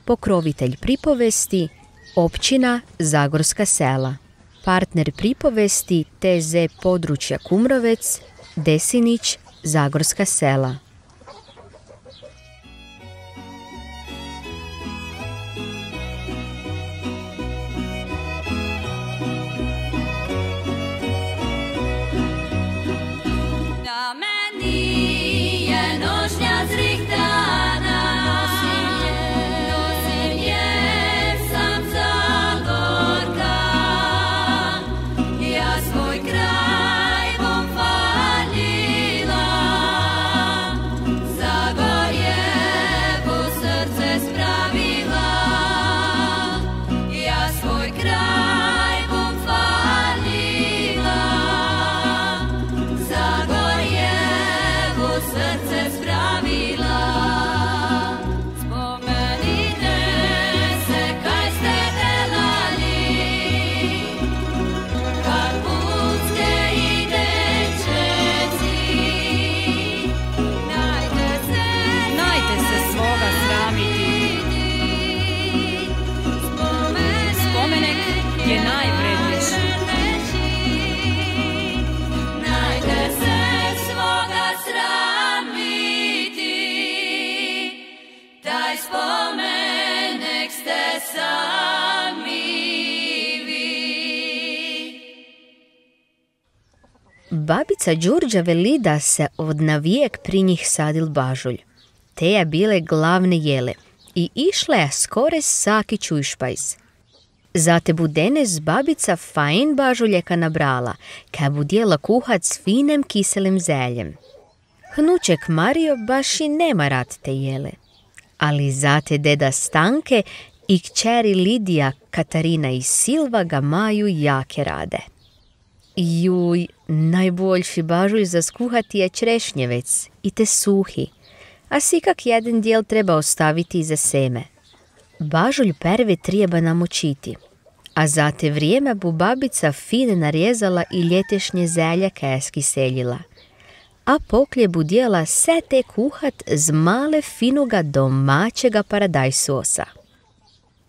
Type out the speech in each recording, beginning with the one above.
Pokrovitelj pripovesti Općina Zagorska Sela. Partner pripovesti TZ područja Kumrovec, Desinić, Zagorska Sela. Babica Đurđa veli da se od navijek pri njih sadil bažulj. Te je bile glavne jele i išle je skore saki čujšpajs. Zate bu denes babica fajn bažuljeka nabrala, ka bu dijela kuhat s finem kiselim zeljem. Hnuček Mario baš i nema rad te jele, ali zate deda Stanke i kćeri Lidija, Katarina i Silva ga maju jake rade. Juj, najboljši bažulj za skuhati je črešnjevec i te suhi, a sikak jedan dijel treba ostaviti za seme. Bažulj prve treba namočiti, a za te vrijeme bu babica fine narezala i ljetešnje zelje keski seljila, a poklje bu dijela se te kuhat z male finuga domaćega paradajz sosa.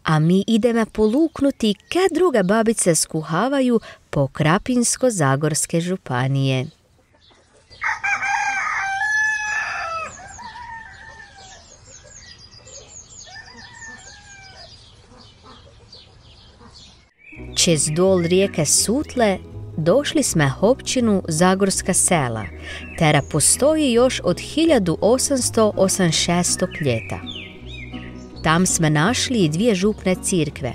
A mi ideme poluknuti ke druge babice skuhavaju po Krapinsko-Zagorske županije. Čez dol rijeke Sutle došli sme općinu Zagorska Sela, tera postoji još od 1886. ljeta. Tam sme našli i dvije župne cirkve.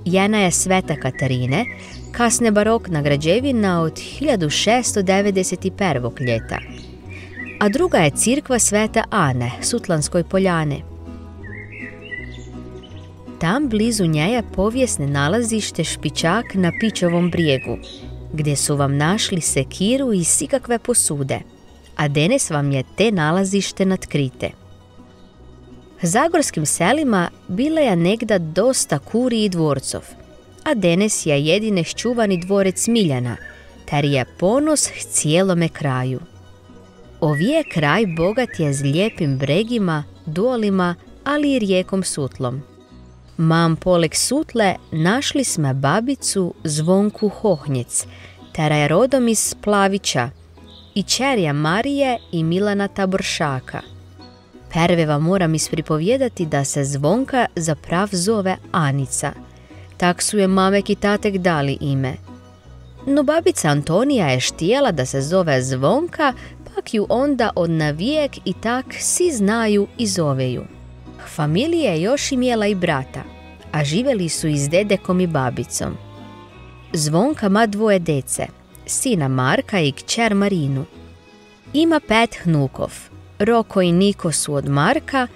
Jedna je Sveta Katarine, kasne barokna građevina od 1691. ljeta, a druga je cirkva Svete Ane, Sutlanskoj Poljane. Tam blizu nje je povijesne nalazište Špičak na Pičovom brijegu, gdje su vam našli sekiru i sikakve posude, a danas vam je te nalazište natkrite. Zagorskim selima bila je negda dosta kuri i dvorcov, a danas je jedine ščuvani dvorec Smiljana, ter je ponos cijelome kraju. Ovije kraj bogat je s lijepim bregima, dolima, ali i rijekom Sutlom. Mam poleg Sutle našli sme babicu Zvonku Hohnjec, tera je rodom iz Plavića, i čerja Marije i Milana Taboršaka. Prve vam moram ispripovjedati da se Zvonka zaprav zove Anica. Tak su je mamek i tatek dali ime. No babica Antonija je štijela da se zove Zvonka, pak ju onda od navijek i tak svi znaju i zoveju. Familija je još imjela i brata, a živjeli su i s dedekom i babicom. Zvonka ma dvoje dece, sina Marka i kćer Marinu. Ima 5 hnukov. Roko i Niko su od Marka,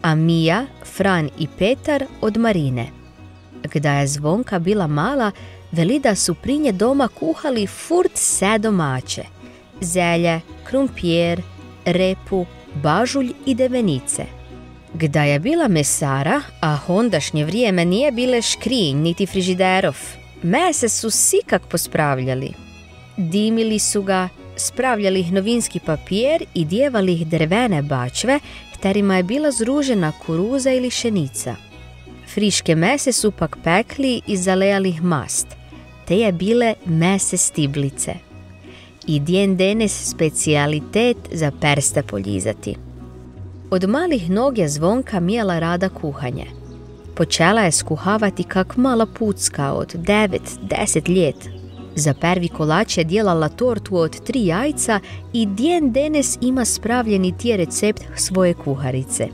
a Mija, Fran i Petar od Marine. Gda je Zvonka bila mala, veli da su pri nje doma kuhali furt se domaće. Zelje, krumpjer, repu, bažulj i devenice. Gda je bila mesara, a ondašnje vrijeme nije bile škrinj niti frižiderov, mese su sikak pospravljali. Dimili su ga, spravljali ih novinski papir i djevali ih drvene bačve, terima je bila zružena kuruza ili šenica. Friške mese su pak pekli i zalejali mast. Te je bile mese stiblice. I djen denes specialitet za perste poljizati. Od malih nog je Zvonka mijela rada kuhanje. Počela je skuhavati kak mala pucka od 9-10 ljet. Za prvi kolač je djelala tortu od 3 jajca i djen denes ima spravljeni tije recept svoje kuharice.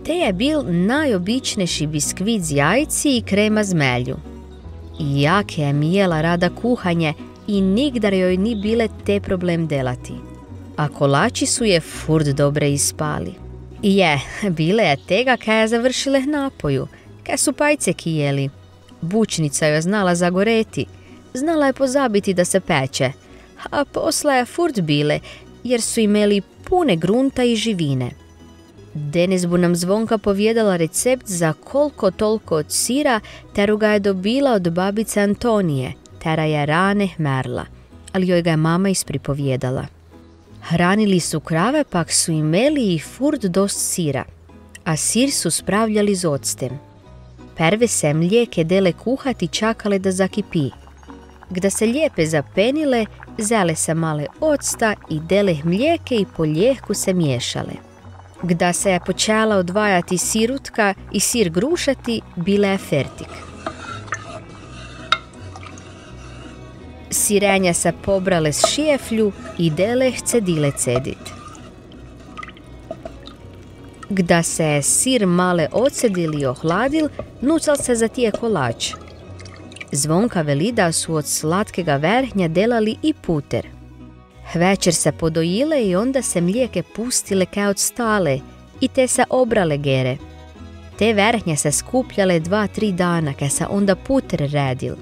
Te je bil najobičnejši biskvit z jajci i krema z melju. I jak je mijela rada kuhanje i nigdar joj ni bile te problem delati. A kolači su je furt dobre ispali. I bile je tega kaj je završile napoju, kaj su pajceki jeli. Bučnica joj znala zagoreti, znala je pozabiti da se peče, a posla je furt bile, jer su imeli pune grunta i živine. Denes bu nam Zvonka povjedala recept za koliko toliko od sira, teru ga je dobila od babice Antonije, tera je rane hmerla, ali joj ga je mama ispripovjedala. Hranili su krave, pak su imeli i furt dost sira, a sir su spravljali z octem. Prve se mlijeke dele kuhati čakale da zakipi. Gda se lijepe zapenile, zele se male octa i dele mlijeke i po ljehku se miješale. Gda se je počela odvajati sirutka i sir grušati, bila je fertik. Sirenja se pobrale s šijeflju i dele cedile cedit. Gda se je sir male ocedil i ohladil, nucal se za tije kolač. Zvonka veli da su od slatkega verhnja delali i puter. Večer se podojile i onda se mlijeke pustile kaj od stale i te se obrale gere. Te verhnje se skupljale 2-3 dana kaj se onda puter redil.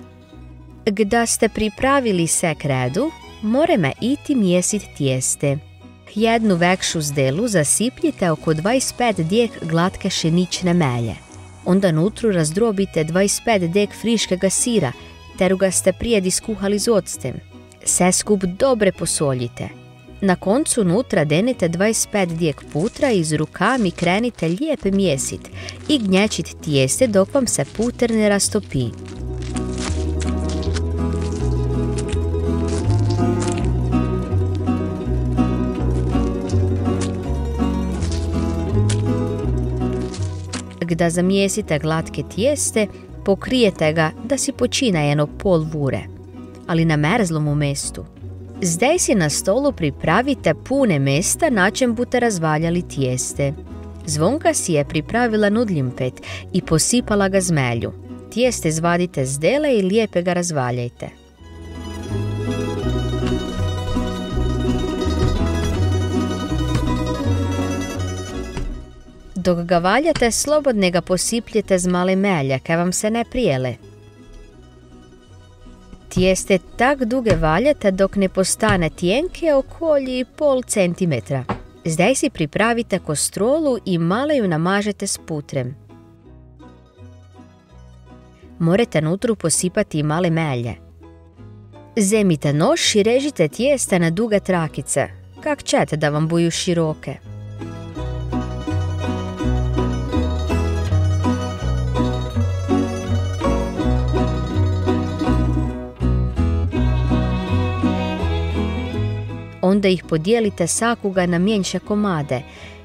Gda ste pripravili se k redu, moreme iti mjesit tijeste. Jednu vekšu zdelu zasipljite oko 25 djek glatke šenične melje. Onda nutru razdrobite 25 dek friškega sira, teru ga ste prije skuhali z octem. Sve skup dobre posoljite. Na koncu nutra denite 25 djek putra i z rukami krenite lijepe mjesit i gnječit tijeste dok vam se puter ne rastopi. Gda zamjesite glatke tijeste, pokrijete ga da si počina jedno pol vure, ali na merzlomu mestu. Zdaj si na stolu pripravite pune mesta na čem bute razvaljali tijeste. Zvonka si je pripravila nudljimpet i posipala ga z melju. Tijeste zvadite z dele i lijepe ga razvaljajte. Dok ga valjate, slobodne ga posipljete z male melje, kaj vam se ne prijele. Tijeste tak duge valjate dok ne postane tijenke okolji pol centimetra. Zdaj si pripravite kostrolu i malo ju namažete s putrem. Morate nutru posipati male melje. Zemite nož i režite tijesta na duge trakice, kak ćete da vam buju široke. Onda ih podijelite sakuga na mjenše komade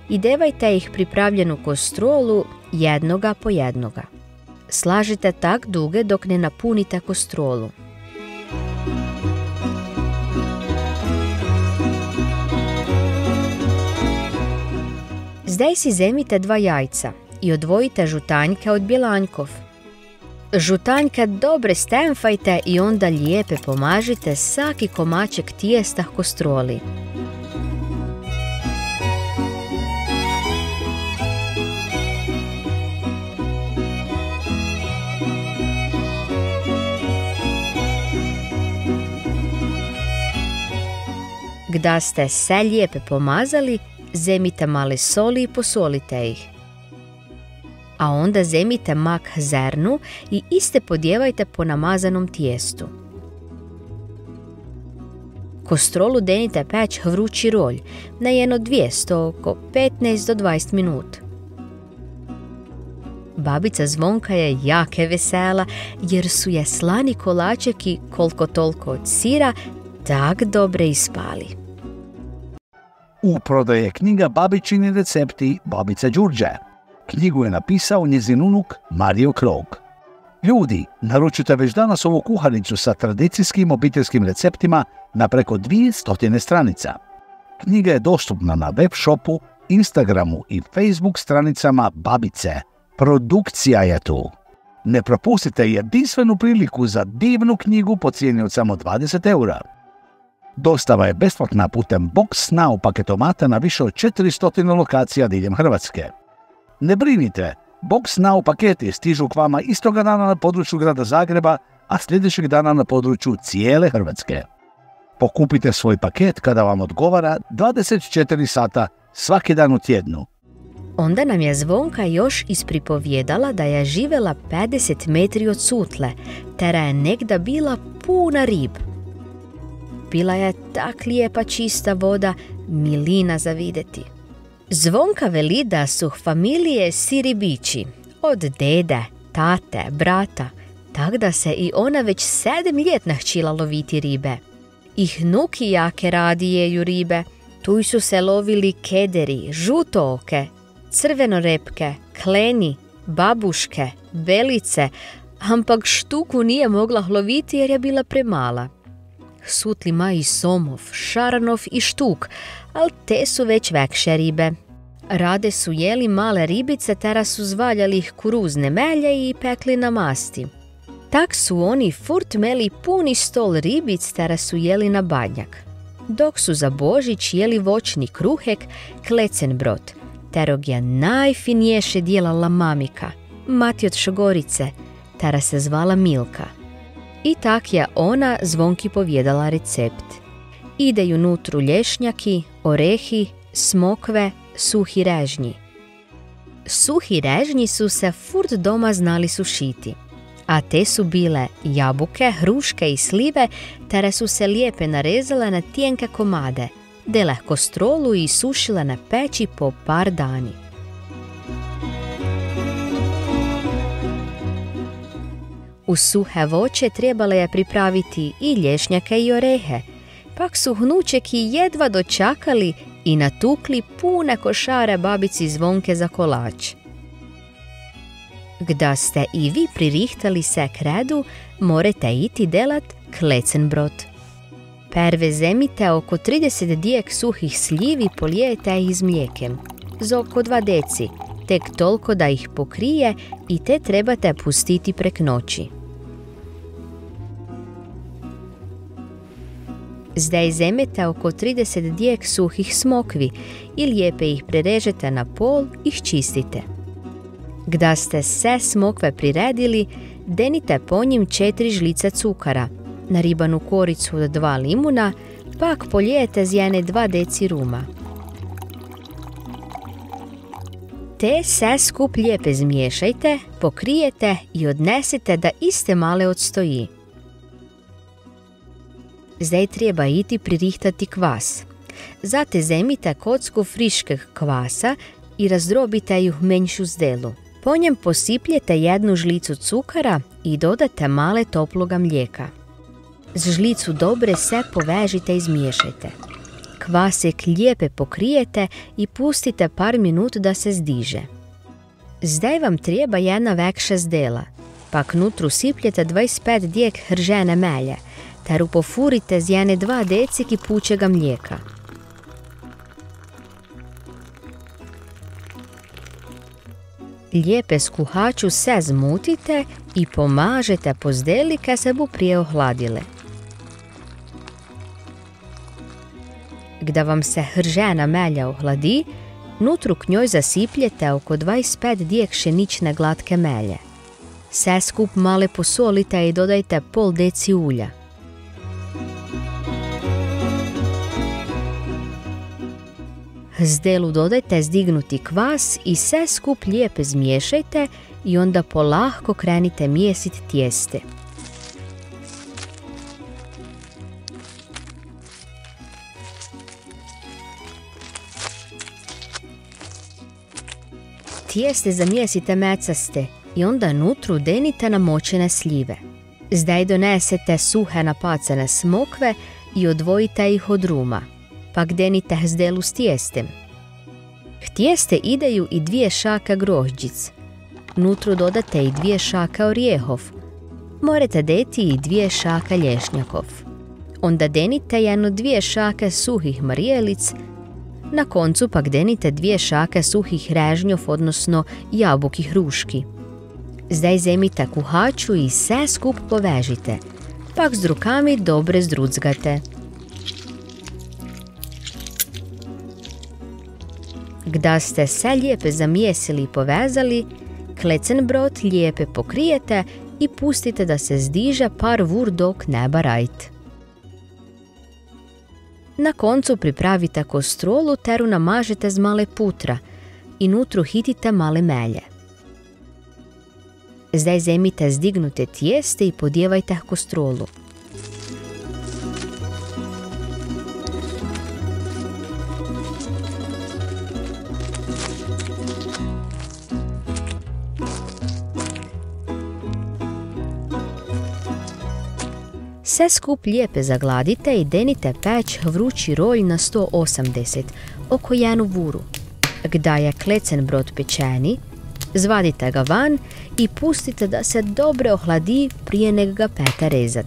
i devajte ih pripravljenu kostrolu jednoga po jednoga. Slažite tak duge dok ne napunite kostrolu. Zdaj si zemite 2 jajca i odvojite žutanjke od bjelanjkov. Žutanjke dobre stemfajte i onda lijepe pomažite saki komaček tijesta kostroli. Gda ste sve lijepe pomazali, zemite male soli i posolite ih. A onda zemite mak zernu i iste podjevajte po namazanom tijestu. Kostrolu denite peć vrući rolj na jedno 200 oko 15 do 20 minut. Babica Zvonka je jake vesela jer su je slani kolačeki koliko toliko od sira tak dobre ispali. U prodaji je knjiga Babičini recepti babice Đurđe. Knjigu je napisao njezin unuk Mario Krog. Ljudi, naručite već danas ovu kuharicu sa tradicijskim obiteljskim receptima na preko 200 stranica. Knjiga je dostupna na web shopu, Instagramu i Facebook stranicama Babice. Produkcija je tu. Ne propustite jedinstvenu priliku za divnu knjigu po cijeni od samo 20 eura. Dostava je besplatna putem Box Now paketomata na više od 400 lokacija diljem Hrvatske. Ne brinite, Box Now paketi stižu k vama istoga dana na području grada Zagreba, a sljedećeg dana na području cijele Hrvatske. Pokupite svoj paket kada vam odgovara 24 sata svaki dan u tjednu. Onda nam je Zvonka još ispripovjedala da je živjela 50 metri od Sutle, tera je negda bila puna rib. Bila je tak lijepa čista voda, milina za vidjeti. Zvonka veli da su familije svi ribiči, od dede, tate, brata, tak da se i ona već 7 ljet nahčila loviti ribe. I hnuki jake radi jeju ribe, tu su se lovili kederi, žutooke, crvenorepke, kleni, babuške, belice, ampak štuku nije mogla loviti jer je bila premala. Sutli ima i somov, šaranov i štuk, ali te su već vekše ribe. Rade su jeli male ribice, tera su zvaljali ih kuruzne melje i pekli na masti. Tak su oni furt meli puni stol ribic, tera su jeli na badnjak. Dok su za Božić jeli voćni kruhek, klecen brod, terog je najfinješe djelala mamika, mati od Šogorice, tera se zvala Milka. I tak je ona Zvonki povjedala recept. Ideju nutru lješnjaki, orehi, smokve, suhi režnji. Suhi režnji su se furt doma znali sušiti, a te su bile jabuke, hruške i slive, tere su se lijepe narezale na tijenke komade, de lehko strolu i sušile na peći po par dani. U suhe voće trebalo je pripraviti i lješnjake i orehe, pak su hnučeki jedva dočakali i natukli pune košare babici Zvonke za kolač. Gda ste i vi pririhtali se k redu, morate iti delat klecen brod. Perve zemite oko 30 dijek suhih sljivi, polijete ih z mlijekem, za oko 2 deci, tek toliko da ih pokrije i te trebate pustiti prek noći. Zdaj zemete oko 30 dijek suhih smokvi i lijepe ih prerežete na pol i čistite. Gda ste sve smokve priredili, denite po njim 4 žlice cukara, naribanu koricu od 2 limuna, pak polijete z jedne 2 deci ruma. Te sve skup lijepe zmiješajte, pokrijete i odnesete da iste male odstoji. Zdaj treba iti pririhtati kvas. Zate zemite kocku friškeg kvasa i razdrobite ju menjšu zdelu. Po njem posipljete 1 žlicu cukara i dodate male toploga mlijeka. Z žlicu dobre se povežite i zmiješajte. Kvasek lijepe pokrijete i pustite par minut da se zdiže. Zdaj vam treba jedna vekša zdela, pak nutru sipljete 25 dijek hržene melje, ter upofurite z jedne 2 deci kipućega mlijeka. Lijepe skuhaču se zmutite i pomažete po zdeli kad se bu prije ohladile. Gda vam se hržena melja ohladi, nutru k njoj zasipljete oko 25 dijek pšenične glatke melje. Sve skup male posolite i dodajte pol deci ulja. Zdelu dodajte zdignuti kvas i sve skup lijepe zmiješajte i onda polahko krenite mijesit tijeste. tijeste zamijesite mecaste i onda nutru denite namočene sljive. Zdaj donesete suhe napacane smokve i odvojite ih od ruma, pak denite zdelu s tijestem. K tijeste ideju i 2 šake grožđic. Nutru dodate i 2 šake orijehov. Morate deti i 2 šake lješnjakov. Onda denite 1-2 šake suhih marijelic. Na koncu pak denite 2 šake suhih režnjov, odnosno jabuki hruški. Zdaj zemite kuhaču i sve skup povežite, pak s rukami dobre zdrucgate. Gda ste sve lijepe zamijesili i povezali, klecen-brod lijepe pokrijete i pustite da se zdiže par vur dok ne barajt. Na koncu pripravite kostrolu teru namažete z male putra i nutru hitite male melje. Zdaj zemite zdignute tijeste i podjevajte kostrolu. Sve skup lijepe zagladite i denite peć vrući rolj na 180, oko 1 vuru. Gda je klecen-brod pečeni, zvadite ga van i pustite da se dobro ohladi prije nego ga pete rezat.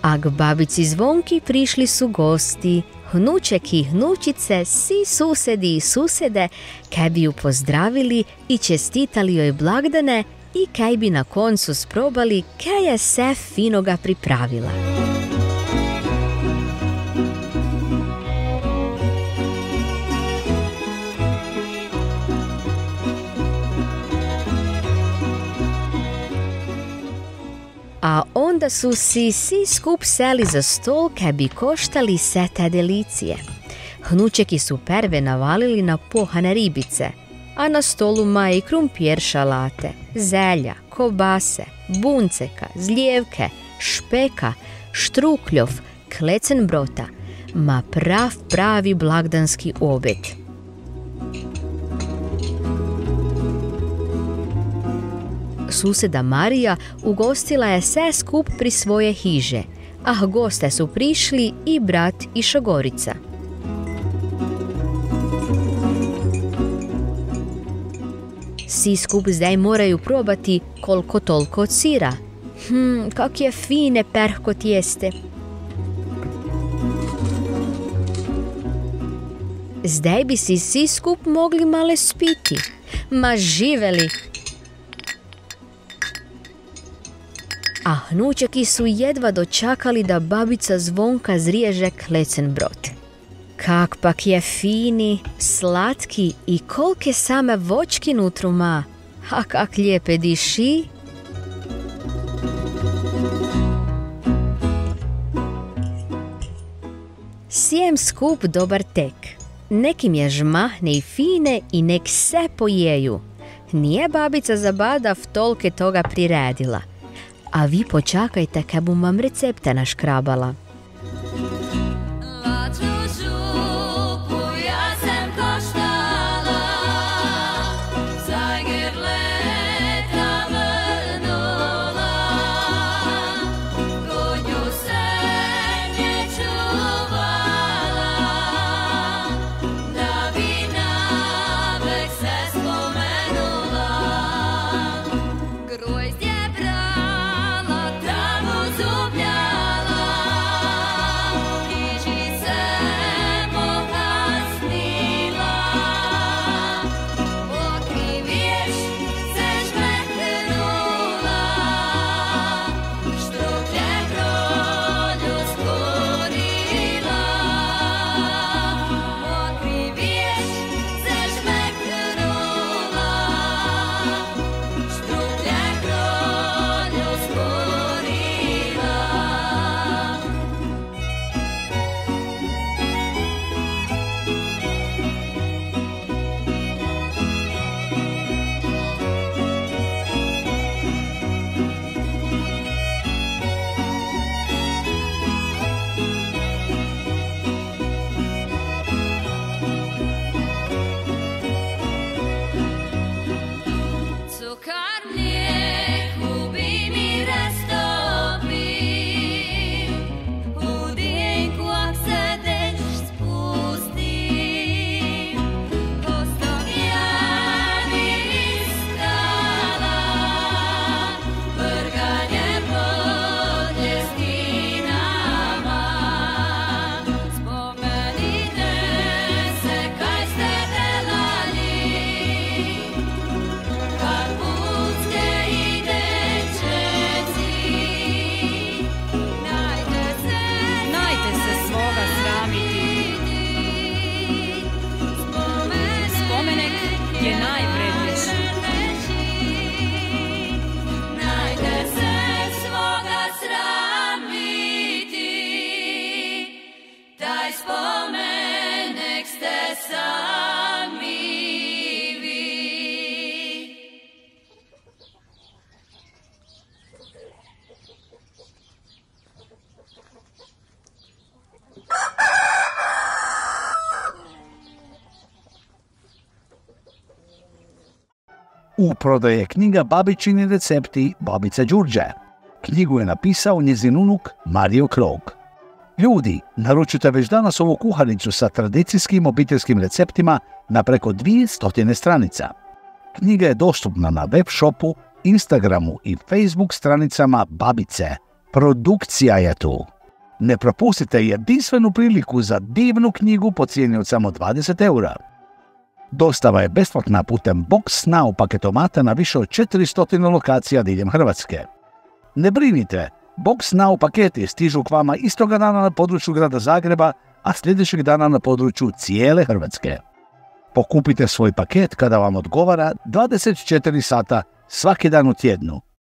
A k babici Zvonki prišli su gosti. Hnuček i hnučice, svi susedi i susede, kaj bi ju pozdravili i čestitali joj blagdane i kaj bi na koncu sprobali kaj je sve finoga pripravila. A onda su si svi skup seli za stol kaj bi koštali sve te delicije. Hnučeki su perve navalili na pohane ribice, a na stolu ma i krumpir šalate, zelja, kobase, bunceka, zlijevke, špeka, štrukljov, klecen-brota, ma pravi blagdanski obed. Suseda Marija ugostila je sve skup pri svoje hiže, a goste su prišli i brat i šogorica. Svi skup zdaj moraju probati koliko toliko od sira. Kak je fine perhko tijeste. Zdaj bi si svi skup mogli male spiti. Ma živeli! A hnučeki su jedva dočakali da babica Zvonka zriježe klecen-brod. Kak pak je fini, slatki i kolike same voćki nutru ma. A kak lijepe diši. Sjem skup dobar tek. Nekim je žmahne i fine i nek se pojeju. Nije babica zabadav tolke toga priredila. A vi počakajte kad bom vam recepte naškrabala. Grozdje brala, travu zubljala. nek ste sami vi. U prodaji je knjiga Babičini recepti babice Đurđe. Knjigu je napisao njezin unuk Mario Krog. Ljudi, naručite već danas ovu kuharicu sa tradicijskim obiteljskim receptima na preko 200 stranica. Knjiga je dostupna na web shopu, Instagramu i Facebook stranicama Babice. Produkcija je tu. Ne propustite jedinstvenu priliku za divnu knjigu po cijeni od samo 20 eura. Dostava je besplatna putem Box Now paketomata na više od 400 lokacija diljem Hrvatske. Ne brinite, Box Now paketi stižu k vama istoga dana na području grada Zagreba, a sljedećeg dana na području cijele Hrvatske. Pokupite svoj paket kada vam odgovara 24 sata svaki dan u tjednu.